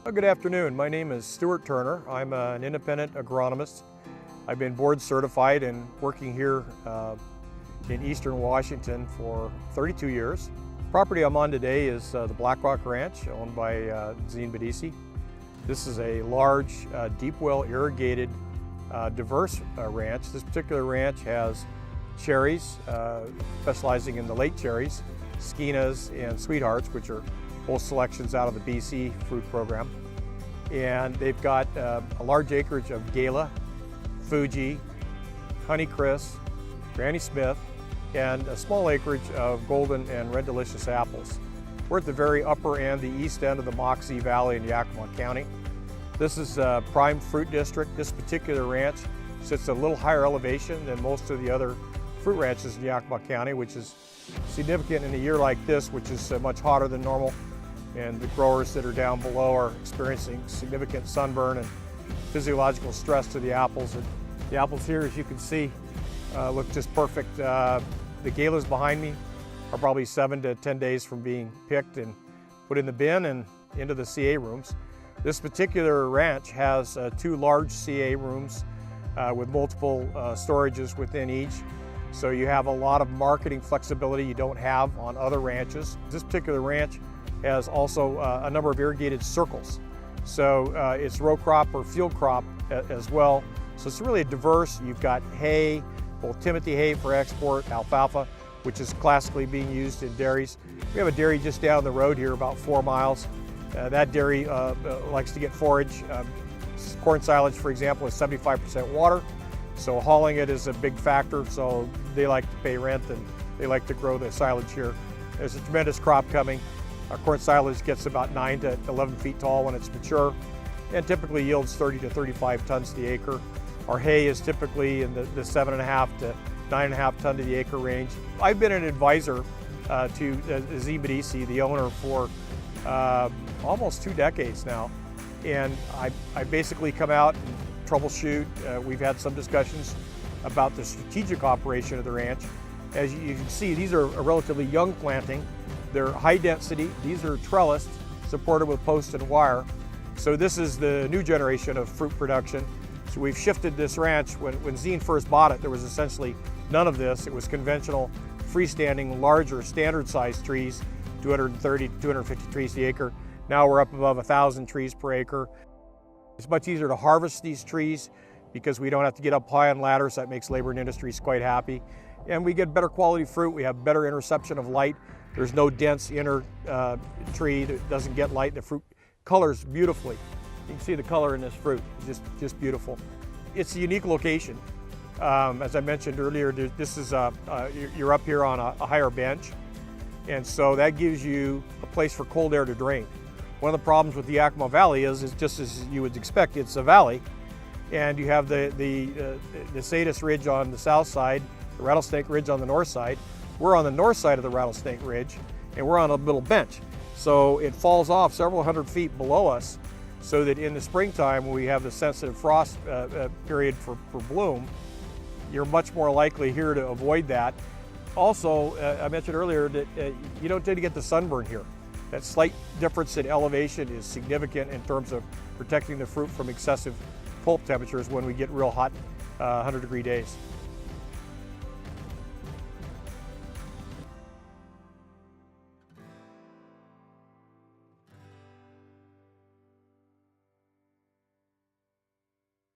Well, good afternoon. My name is Stuart Turner. I'm an independent agronomist. I've been board certified and working here in Eastern Washington for 32 years. The property I'm on today is the Blackrock Ranch, owned by Zine Bedisi. This is a large, deep well irrigated, diverse ranch. This particular ranch has cherries, specializing in the late cherries, Skenas and Sweethearts, which are both selections out of the BC fruit program. And they've got a large acreage of Gala, Fuji, Honeycrisp, Granny Smith, and a small acreage of Golden and Red Delicious apples. We're at the very upper end, the east end of the Moxee Valley in Yakima County. This is a prime fruit district. This particular ranch sits at a little higher elevation than most of the other fruit ranches in Yakima County, which is significant in a year like this, which is much hotter than normal. And the growers that are down below are experiencing significant sunburn and physiological stress to the apples. And the apples here, as you can see, look just perfect. The Galas behind me are probably 7 to 10 days from being picked and put in the bin and into the CA rooms. This particular ranch has 2 large CA rooms with multiple storages within each. So you have a lot of marketing flexibility you don't have on other ranches. This particular ranch has also a number of irrigated circles. So it's row crop or field crop as well. So it's really diverse. You've got hay, both Timothy hay for export, alfalfa, which is classically being used in dairies. We have a dairy just down the road here, about 4 miles. That dairy likes to get forage. Corn silage, for example, is 75% water. So hauling it is a big factor. So they like to pay rent and they like to grow the silage here. There's a tremendous crop coming. Our corn silage gets about 9 to 11 feet tall when it's mature and typically yields 30 to 35 tons to the acre. Our hay is typically in the 7.5 to 9.5 ton to the acre range. I've been an advisor to Zine Bedisi, the owner, for almost 2 decades now. And I basically come out and troubleshoot. We've had some discussions about the strategic operation of the ranch. As you can see, these are a relatively young planting. They're high density. These are trellised, supported with post and wire. So this is the new generation of fruit production. So we've shifted this ranch. When Zine first bought it, there was essentially none of this. It was conventional, freestanding, larger, standard-sized trees, 230, 250 trees the acre. Now we're up above 1,000 trees per acre. It's much easier to harvest these trees because we don't have to get up high on ladders. That makes labor and industries quite happy. And we get better quality fruit. We have better interception of light. There's no dense inner tree that doesn't get light. The fruit colors beautifully. You can see the color in this fruit, just beautiful. It's a unique location. As I mentioned earlier, this is you're up here on a higher bench. And so that gives you a place for cold air to drain. One of the problems with the Yakima Valley is just as you would expect, it's a valley. And you have the Sadus Ridge on the south side, the Rattlesnake Ridge on the north side. We're on the north side of the Rattlesnake Ridge, and we're on a little bench. So it falls off several hundred feet below us, so that in the springtime, when we have the sensitive frost period for bloom, you're much more likely here to avoid that. Also, I mentioned earlier that you don't tend to get the sunburn here. That slight difference in elevation is significant in terms of protecting the fruit from excessive pulp temperatures when we get real hot 100-degree days.